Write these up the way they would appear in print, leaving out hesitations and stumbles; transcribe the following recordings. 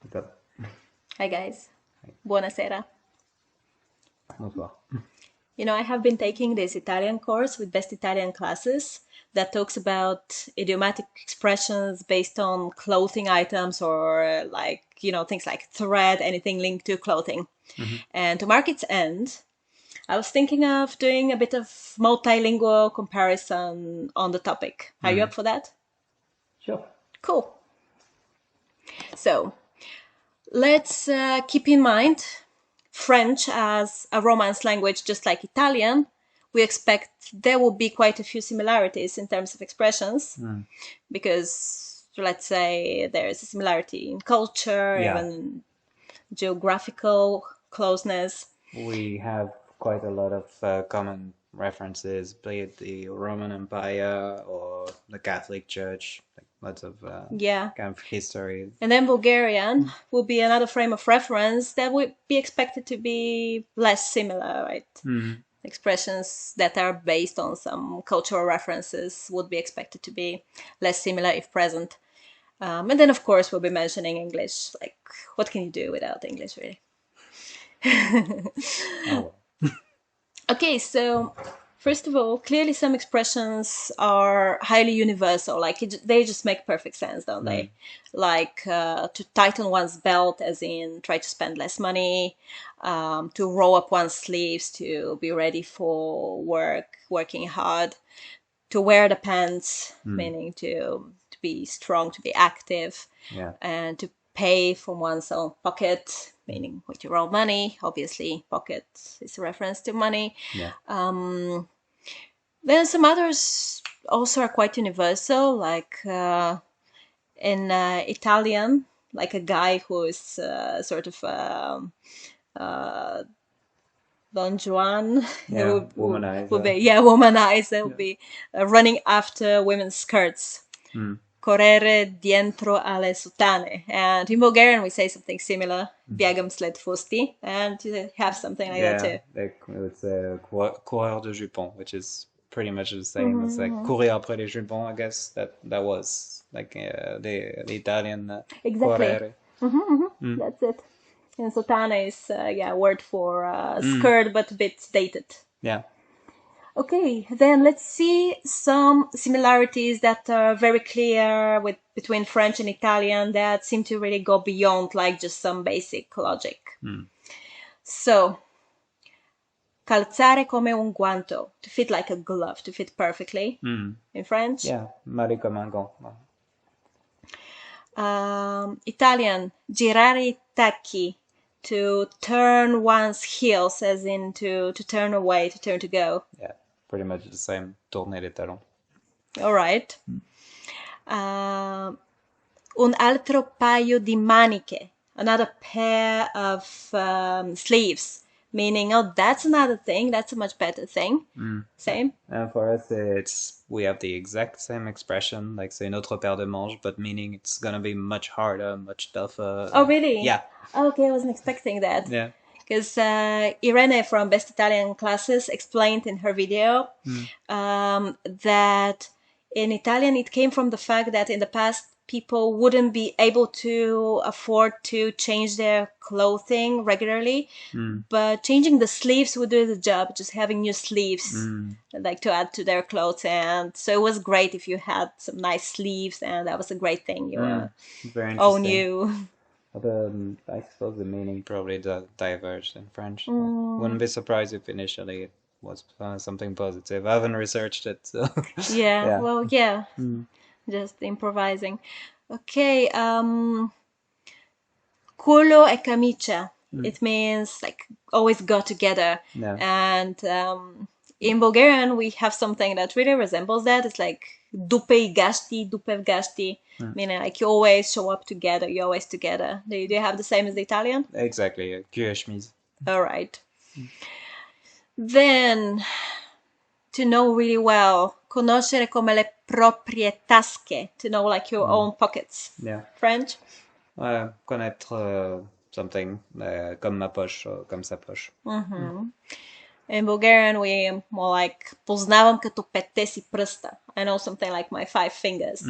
What's up? Hi guys. Hi. Buonasera. Bonsoir. I have been taking this Italian course with Best Italian Classes that talks about idiomatic expressions based on clothing items or things like thread, anything linked to clothing. And to mark its end, I was thinking of doing a bit of multilingual comparison on the topic. Are you up for that? Sure. Cool. So let's keep in mind French as a Romance language, just like Italian. We expect there will be quite a few similarities in terms of expressions because, let's say, there is a similarity in culture, Yeah. even geographical closeness. We have quite a lot of common references, be it the Roman Empire or the Catholic Church, like lots of Yeah. kind of history. And then Bulgarian will be another frame of reference that would be expected to be less similar, right? Expressions that are based on some cultural references would be expected to be less similar if present. And then, of course, we'll be mentioning English. Like, what can you do without English, really? Oh, Okay, so first of all, clearly some expressions are highly universal. Like, they just make perfect sense, don't they? Like, to tighten one's belt, as in try to spend less money, to roll up one's sleeves, to be ready for work, working hard, to wear the pants, meaning to be strong, to be active, yeah. and to pay from one's own pocket, meaning with your own money. Obviously, pocket is a reference to money. Yeah. Then some others also are quite universal, like in Italian, like a guy who is sort of Don Juan, Yeah. Womanizer. womanizer, would be running after women's skirts. Correre dietro alle sutane. And in Bulgarian, we say something similar, biegam sled fusti, and you have something like that too. It's coureur de jupons, which is pretty much the same. It's like courir après les jupons, I guess. That was like the Italian Exactly. correre. That's it. And sutana is, a word for skirt, but a bit dated. Yeah. Okay, then let's see some similarities that are very clear between French and Italian that seem to really go beyond like just some basic logic. So, calzare come un guanto, to fit like a glove, to fit perfectly in French. Yeah, marrer comme un gant. Italian, girare i tacchi, to turn one's heels, as in to turn away, to turn to go. Yeah, pretty much the same. Tourner les talons. All right. Un altro paio di maniche, another pair of sleeves, meaning, oh, that's another thing, that's a much better thing. Same. And for us, we have the exact same expression, like c'est notre paire de manches, but meaning it's gonna be much harder, much tougher. Oh, really? Yeah. Okay, I wasn't expecting that. Yeah. Because Irene from Best Italian Classes explained in her video that in Italian it came from the fact that in the past people wouldn't be able to afford to change their clothing regularly, but changing the sleeves would do the job, just having new sleeves like to add to their clothes. And so it was great if you had some nice sleeves, and that was a great thing. You Very all interesting. new. I suppose the meaning probably diverged in French. Wouldn't be surprised if initially it was something positive. I haven't researched it, so Yeah, well, yeah. Just improvising. Okay, culo e camicia. It means like always go together. Yeah. And in Bulgarian, we have something that really resembles that. It's like dupe gashti, dupe gashti, meaning like you always show up together, you're always together. Do you have the same as the Italian? Exactly, cul et chemise. All right. Then, to know really well, conoscere come le proprie tasche, to know like your own pockets. Yeah. French? Connaître something comme ma poche, comme sa poche. In Bulgarian, we more like познавам като петте си пръста. I know something like my 5 fingers.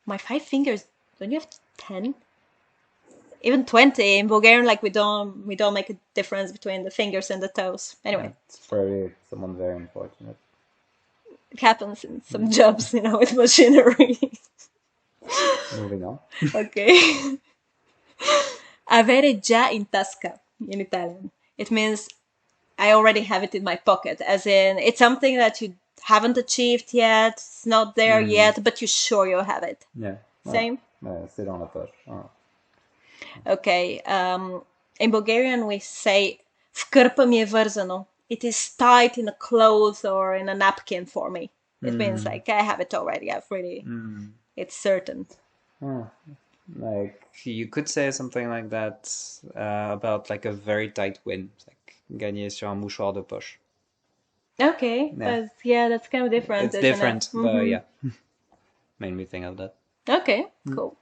My 5 fingers? Don't you have 10? even 20. In Bulgarian, like we don't make a difference between the fingers and the toes. Anyway, It's probably someone very unfortunate. it happens in some jobs, with machinery. Moving on. Okay. Avere già in tasca in Italian. It means I already have it in my pocket, as in it's something that you haven't achieved yet, it's not there yet, but you're sure you'll have it. Yeah. Same? C'est dans la poche. Oh. Okay. In Bulgarian, we say в кърпа ми е вързано. It is tied in a cloth or in a napkin for me. It means like I have it already. I've really, it's certain. Oh. Like you could say something like that about like a very tight win, like gagner sur un mouchoir de poche. Okay. Yeah, that's kind of different. It's different, but yeah, made me think of that. Okay, cool.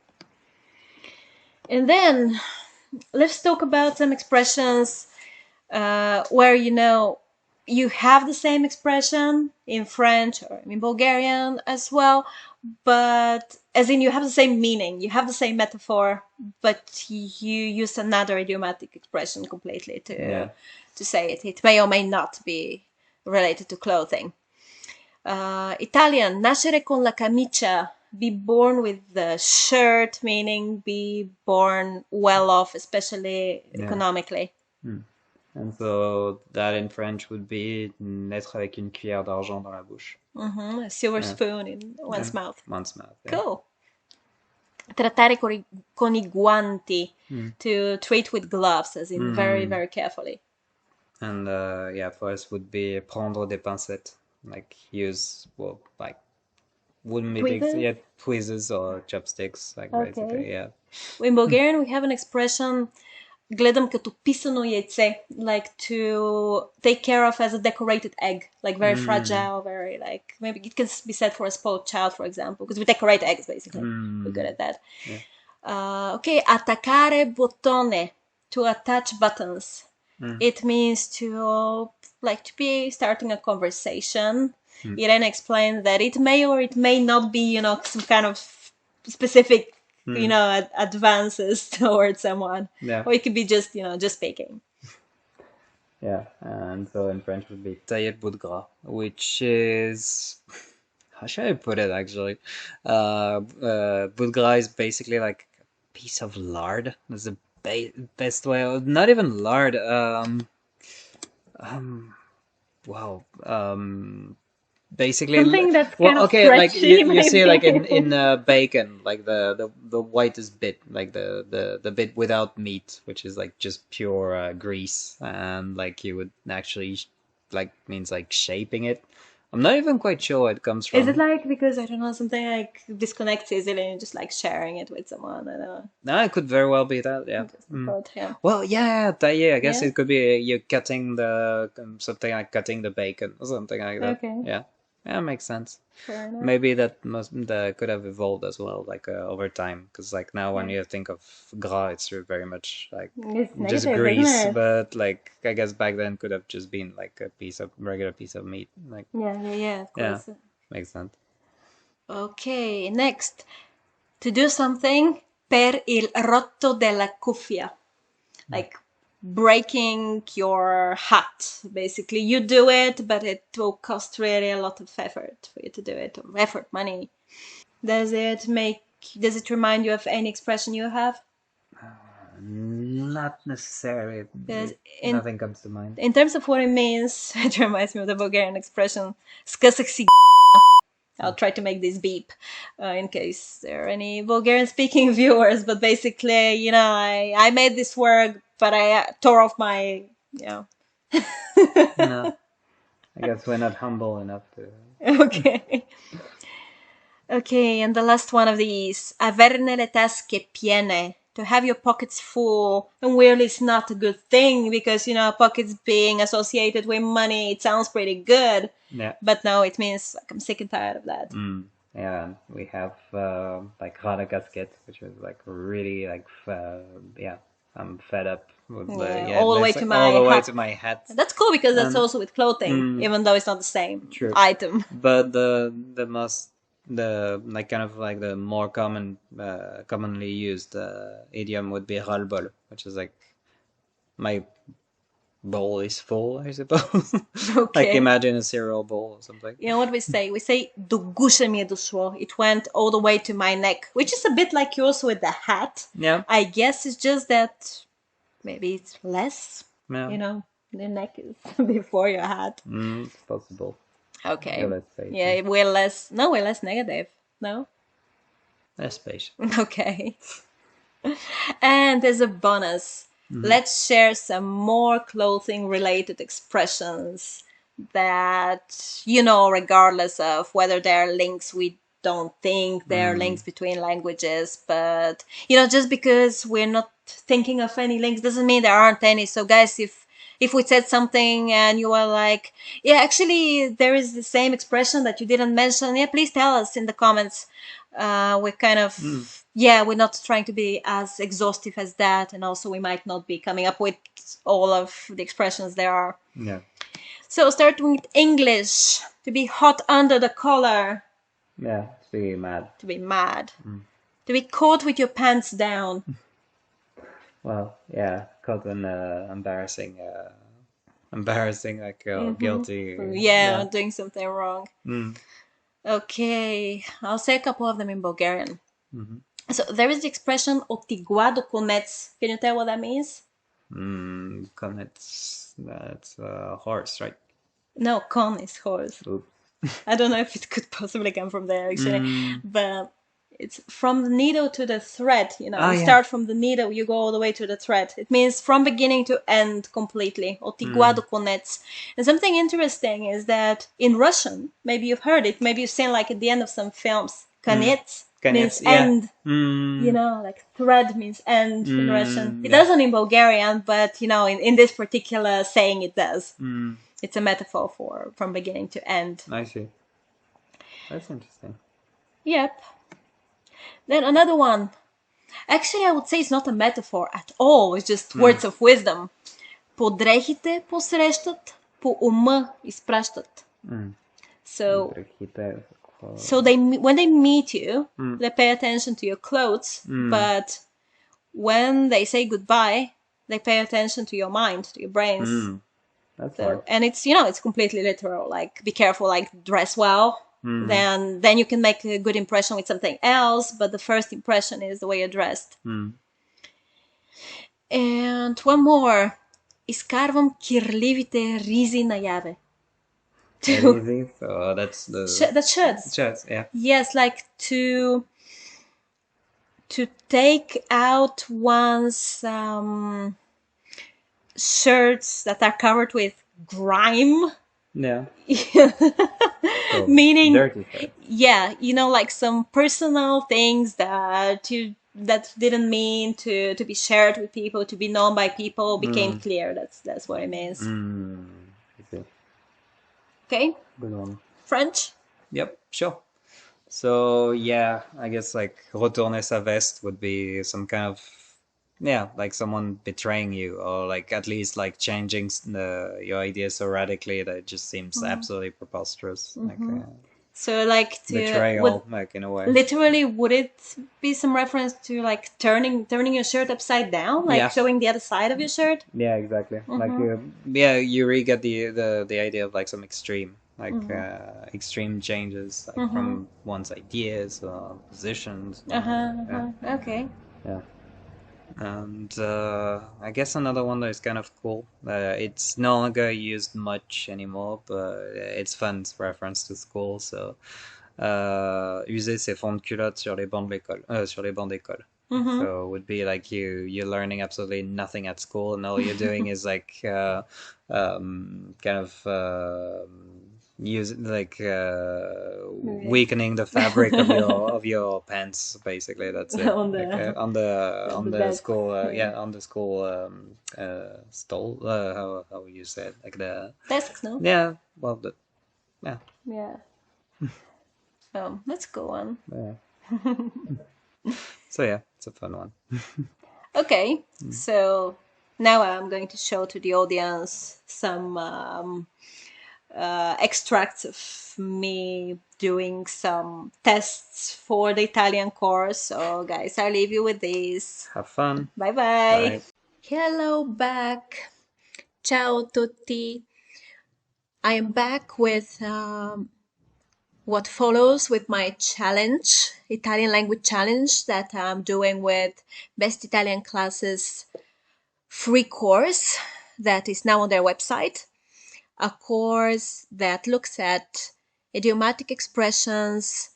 And then let's talk about some expressions where you have the same expression in French or in Bulgarian as well, but as in you have the same meaning, you have the same metaphor, but you use another idiomatic expression completely to say it. It may or may not be related to clothing. Italian, nascere con la camicia, be born with the shirt, meaning be born well off, especially economically. And so that in French would be naître avec une cuillère d'argent dans la bouche. A silver spoon in one's mouth. One's mouth. Yeah. Cool. Trattare con I guanti, to treat with gloves, as in very, very carefully. And for us would be prendre des pincettes, like use wooden tweezers or chopsticks, like basically, yeah. In Bulgarian, we have an expression гледам като писано яйце, like to take care of as a decorated egg, like very fragile, very like, maybe it can be said for a spoiled child, for example, because we decorate eggs basically. We're good at that. Yeah. Okay, attaccare bottone, to attach buttons. It means to be starting a conversation. Irene explained that it may or it may not be, some kind of specific advances towards someone. Yeah. Or it could be just speaking. Yeah, and so in French would be tailler bout de gras, which is, how should I put it actually? Bout de gras is basically like a piece of lard. That's the best way, not even lard, basically something that's kind of stretchy, like you see like in bacon, like the whitest bit, like the bit without meat, which is like just pure grease, and like you would actually means like shaping it. I'm not even quite sure where it comes from. Is it like because I don't know, something like disconnects easily and just like sharing it with someone? I don't know. No, it could very well be that. Yeah. Well, tailler. I guess it could be you're cutting something like cutting the bacon or something like that. Okay. Yeah. Yeah, makes sense. Fair enough. Maybe that could have evolved as well, like over time, because like now when you think of gras, it's very much like it's just negative, grease, but like I guess back then could have just been like a regular piece of meat, like of course. Yeah, makes sense. Okay, next, to do something per il rotto della cuffia, like breaking your hat, basically. You do it, but it will cost really a lot of effort for you to do it, or money. Does it remind you of any expression you have? Not necessarily. Nothing comes to mind. In terms of what it means, it reminds me of the Bulgarian expression skasek si. I'll try to make this beep in case there are any Bulgarian speaking viewers, but basically, I made this work, but I tore off my, No, I guess we're not humble enough to. Okay. Okay, and the last one of these, avere le tasche piene, to have your pockets full. And weirdly, it's not a good thing because, pockets being associated with money, it sounds pretty good. Yeah. But no, it means like I'm sick and tired of that. Yeah, we have like casquette, which is like really like I'm fed up with all the way to my hat. That's cool because that's also with clothing, even though it's not the same item. But the most the like kind of like the more commonly used idiom would be ras-le-bol, which is like my bowl is full, I suppose. Like Okay. imagine a cereal bowl or something. You know what we say? We say do gusha mi je došlo. It went all the way to my neck, which is a bit like yours with the hat. Yeah. I guess it's just that maybe it's less. Yeah. You know, the neck is before your hat. It's possible. Okay. Yeah, let's say. Yeah, we're less. No, we're less negative. No. Less patient. Okay. And as a bonus, let's share some more clothing related expressions that, you know, regardless of whether they're links, we don't think they're links between languages, but, you know, just because we're not thinking of any links doesn't mean there aren't any. So, guys, if we said something and you were like, yeah, actually, there is the same expression that you didn't mention, yeah, please tell us in the comments. We're kind of, yeah, we're not trying to be as exhaustive as that. And also, we might not be coming up with all of the expressions there are. Yeah. So, starting with English, to be hot under the collar, Yeah, to be mad. to be mad, to be caught with your pants down. Well, yeah, caught in embarrassing, like guilty. Yeah, doing something wrong. Mm. Okay, I'll say a couple of them in Bulgarian. Mm-hmm. So there is the expression otigua do konec. Can you tell what that means? That's a horse, right? No, kon is horse. Oops. I don't know if it could possibly come from there actually, but it's from the needle to the thread. You know, Oh, you yeah. start from the needle, you go all the way to the thread. It means from beginning to end completely. Otigua do konec. And something interesting is that in Russian, maybe you've heard it, maybe you've seen like at the end of some films, konec means yeah. end. You know, like thread means end in Russian. It yeah. doesn't in Bulgarian, but you know, in this particular saying, it does. Mm, It's a metaphor for from beginning to end. I see. That's interesting. Yep. Then another one. Actually, I would say it's not a metaphor at all. It's just words of wisdom. По дрехите посрещат, по ума изпращат. So, they when they meet you, they pay attention to your clothes, but when they say goodbye, they pay attention to your mind, to your brains. That's So, hard. and it's, you know, it's completely literal. Like, be careful, like dress well. Then you can make a good impression with something else, but the first impression is the way you're dressed. And one more. Изкарвам кирливите ризи наяве. Easy. So that's the That shirts. shirts. Yeah. Yes, like to take out one's shirts that are covered with grime. Yeah. So, Meaning, dirty shirts. yeah, you know, like some personal things that you that didn't mean to be shared with people, to be known by people, became clear. That's what it means. I see. Okay, Good one. French. Yep, sure. So yeah, I guess like retourner sa veste would be some kind of like someone betraying you, or like at least like changing your ideas so radically that it just seems absolutely preposterous. Like So like to betrayal, like in a way. literally, would it be some reference to like turning your shirt upside down, like Yeah. showing the other side of your shirt? Yeah, exactly. Like you really get the idea of like some extreme, like extreme changes, like from one's ideas or positions. Okay. Yeah. And I guess another one that is kind of cool. It's no longer used much anymore, but it's fun reference to school. So, user ses fonds de culotte sur les bancs de l'école, sur les bancs d'école. So it would be like you're learning absolutely nothing at school, and all you're doing is like kind of weakening the fabric of your pants. Basically, that's it. On the- like, on the bed. school on the school stall. How you say it? Like the Desks, no? yeah. Well, yeah. Yeah. Let's go on. Yeah. So yeah, it's a fun one. Okay, so now I'm going to show to the audience some extracts of me doing some tests for the Italian course. So, guys, I'll leave you with this. Have fun. Bye bye. Bye. Hello back. Ciao tutti. I am back with what follows with my challenge, Italian language challenge that I'm doing with Best Italian Classes free course that is now on their website. A course that looks at idiomatic expressions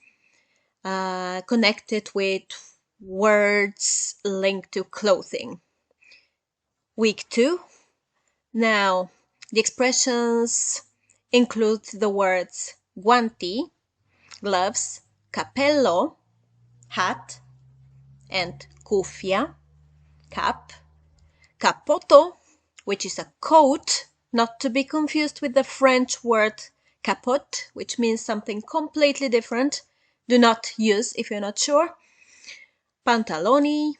connected with words linked to clothing. Week 2. Now, the expressions include the words guanti, gloves, cappello, hat, and cuffia, cap, cappotto, which is a coat, not to be confused with the French word capote, which means something completely different. Do not use if you're not sure. Pantaloni,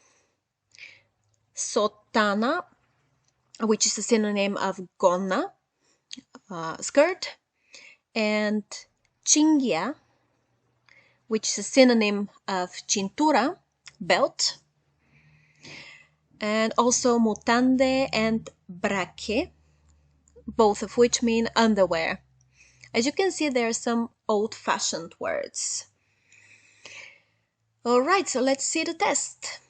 sottana, which is a synonym of gonna, skirt, and cinghia, which is a synonym of cintura, belt, and also mutande and bracche, both of which mean underwear. As you can see, there are some old-fashioned words. All right, so let's see the test.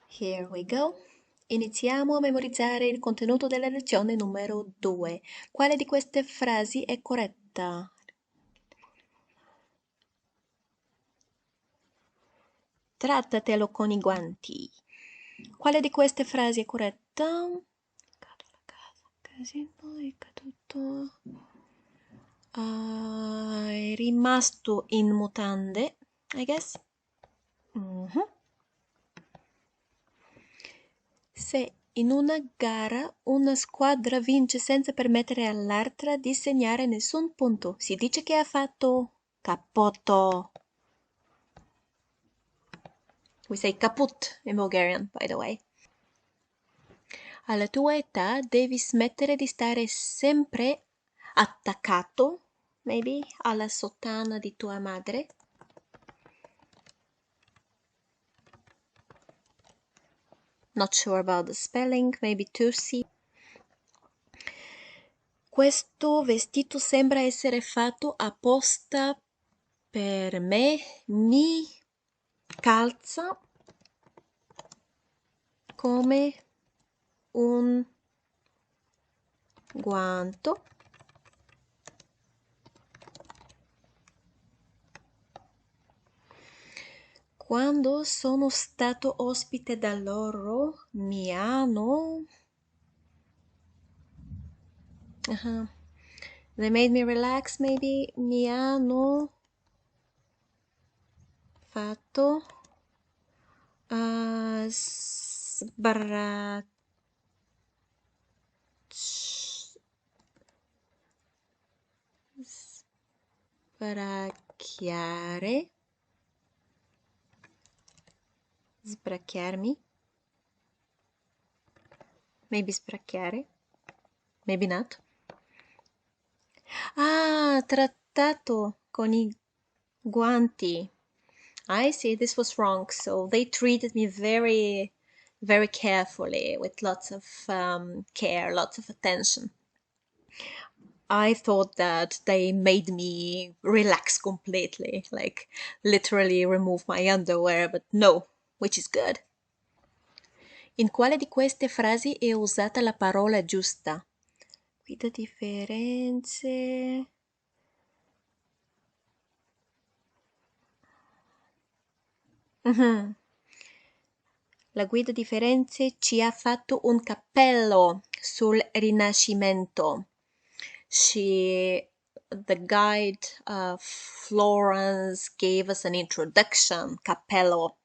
Here we go. Iniziamo a memorizzare il contenuto della lezione numero 2. Quale di queste frasi è corretta? Trattatelo con i guanti. Quale di queste frasi è corretta? Caduto la casa, casino, è caduto. È rimasto in mutande, I guess. Se in una gara una squadra vince senza permettere all'altra di segnare nessun punto, si dice che ha fatto cappotto. We say kaput in Bulgarian, by the way. Alla tua età devi smettere di stare sempre attaccato, maybe, alla sottana di tua madre. Not sure about the spelling, maybe to see. Questo vestito sembra essere fatto apposta per me, mi calza come un guanto. Quando sono stato ospite da loro, mi hanno... They made me relax, maybe. Mi hanno fatto sbracchiare. Sbracchiarmi. Maybe sbracchiare. Maybe not. Trattato con i guanti. I see, this was wrong. So they treated me very, very carefully with lots of care, lots of attention. I thought that they made me relax completely, like literally remove my underwear, but no, which is good. In quale di queste frasi è usata la parola giusta? Guida differenze. La guida di Firenze ci ha fatto un cappello sul Rinascimento. The guide of Florence gave us an introduction, cappello,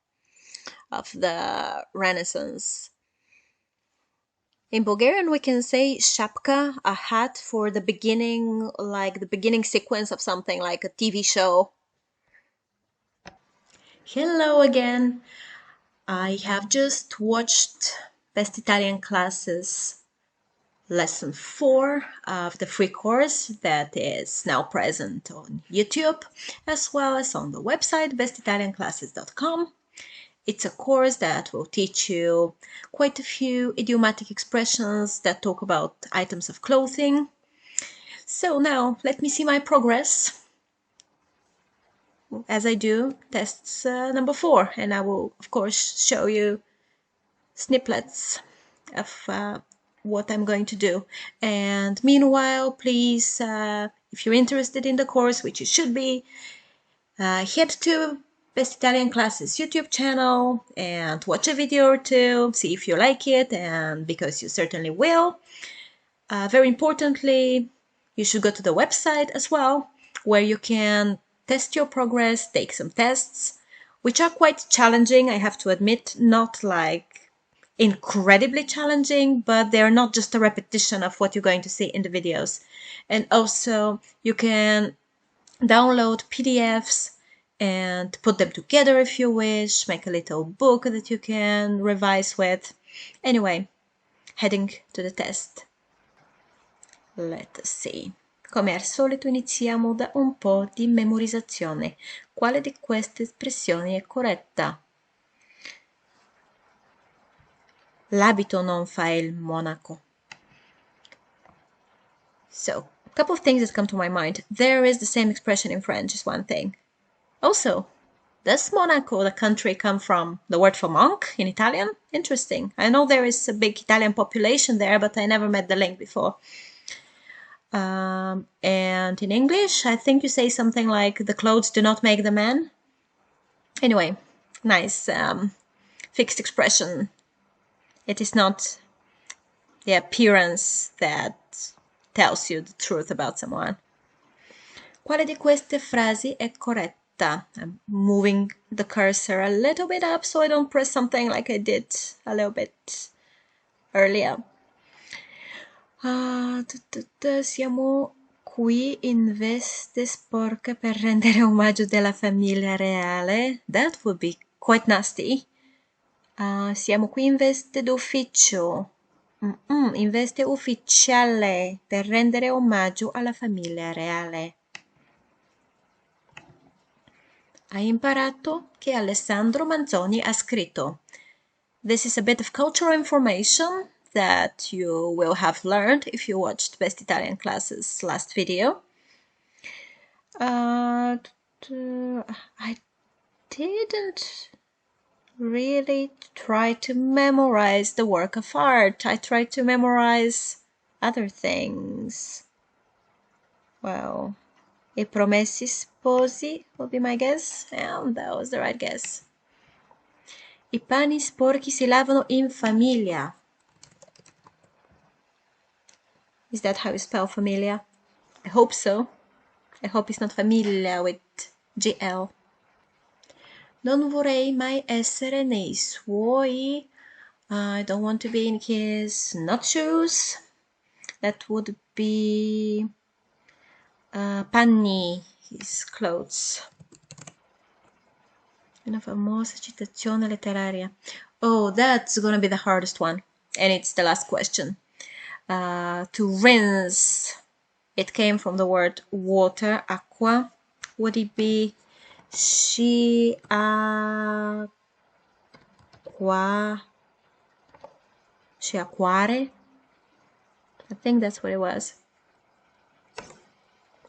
of the Renaissance. In Bulgarian, we can say shapka, a hat for the beginning, like the beginning sequence of something like a TV show. Hello again. I have just watched Best Italian Classes Lesson 4 of the free course that is now present on YouTube as well as on the website bestitalianclasses.com. It's a course that will teach you quite a few idiomatic expressions that talk about items of clothing. So now let me see my progress as I do tests number 4, and I will of course show you snippets of what I'm going to do. And meanwhile, please, if you're interested in the course, which you should be, head to Best Italian Classes YouTube channel and watch a video or two, see if you like it, and because you certainly will. Very importantly, you should go to the website as well, where you can test your progress, take some tests, which are quite challenging, I have to admit, not like incredibly challenging, but they're not just a repetition of what you're going to see in the videos. And also you can download PDFs and put them together if you wish, make a little book that you can revise with. Anyway, heading to the test. Let us see. Come al solito iniziamo da un po' di memorizzazione. Quale di queste espressioni è corretta? L'abito non fa il monaco. So, a couple of things that come to my mind. There is the same expression in French is one thing. Also, does Monaco, the country, come from the word for monk in Italian? Interesting. I know there is a big Italian population there, but I never met the link before. And in English, I think you say something like, the clothes do not make the man. Anyway, nice fixed expression. It is not the appearance that tells you the truth about someone. Quale di queste frasi è corretta? I'm moving the cursor a little bit up so I don't press something like I did a little bit earlier. Siamo qui in veste sporche per rendere omaggio della famiglia reale. That would be quite nasty. Siamo qui in veste d'ufficio. In veste ufficiale per rendere omaggio alla famiglia reale. Hai imparato che Alessandro Manzoni ha scritto. This is a bit of cultural information that you will have learned if you watched Best Italian Classes last video. I didn't really try to memorize the work of art. I tried to memorize other things. Well, I promessi sposi would be my guess, and that was the right guess. I panni sporchi si lavano in famiglia. Is that how you spell familia? I hope so. I hope it's not famiglia with GL. Non vorrei mai essere nei suoi. I don't want to be in his not shoes. That would be panni, his clothes. Una famosa citazione letteraria. Oh, that's gonna be the hardest one. And it's the last question. To rinse, it came from the word water, acqua. Would it be sciacquare? I think that's what it was.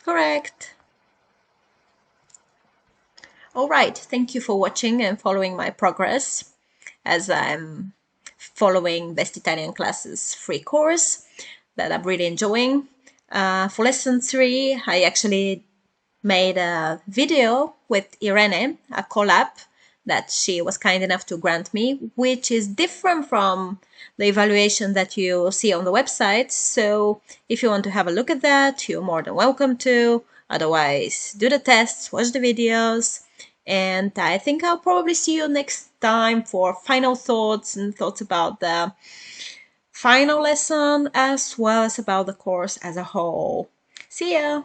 Correct. Alright, thank you for watching and following my progress as I'm following Best Italian Classes free course that I'm really enjoying. For lesson 3, I actually made a video with Irene, a collab that she was kind enough to grant me, which is different from the evaluation that you see on the website. So if you want to have a look at that, you're more than welcome to. Otherwise, do the tests, watch the videos, and I think I'll probably see you next time for final thoughts and thoughts about the final lesson as well as about the course as a whole. See ya!